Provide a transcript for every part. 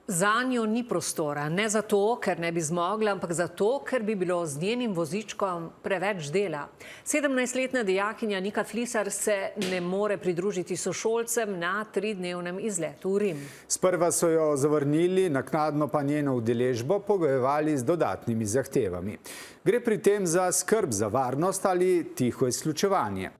Zanjo ni prostora, ne zato, ker ne bi zmogla, ampak zato, ker bi bilo z njenim vozičkom preveč dela. 17-letna dijakinja Nika Flisar se ne more pridružiti sošolcem na 3-dnevnem izletu v Rim. Sprva so jo zavrnili, naknadno pa njeno udeležbo pogojevali z dodatnimi zahtevami. Gre pri tem za skrb za varnost ali tiho izključevanje.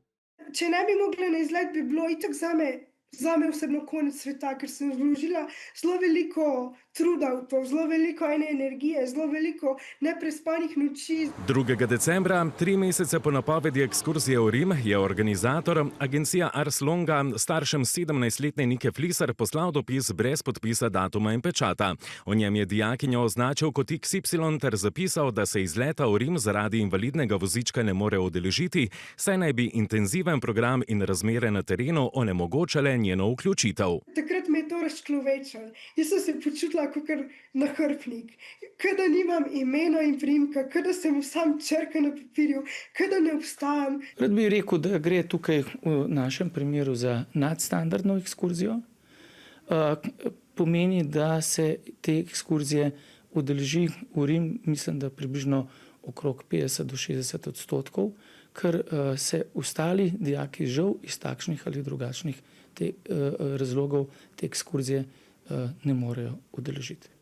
Če ne bi mogla na izlet, bi bilo itak zame osebno konec sveta, ker sem vložila zelo veliko truda v to, zelo veliko ene energije, zelo veliko neprespanih noči. 2. decembra, 3 mesece po napovedi ekskurzije v Rim, je organizator, agencija Ars Longa, staršem 17-letne Nike Flisar poslal dopis brez podpisa, datuma in pečata. V njem je dijakinjo označil kot XY ter zapisal, da se izleta v Rim zaradi invalidnega vozička ne more udeležiti, saj naj bi intenziven program in razmere na terenu onemogočale njeno vključitev. Takrat me je to razčlovečilo. Jaz sem se počutila kot nahrbtnik, kot da nimam imena in priimka, kot da sem sam črka na papirju, kot da ne obstajam. Rad bi rekel, da gre tukaj v našem primeru za nadstandardno ekskurzijo. Pomeni, da se te ekskurzije udeleži v Rim, mislim, da približno okrog 50 do 60%, ker se ostali dijaki žal iz takšnih ali drugačnih razlogov te ekskurzije ne morejo udeležiti.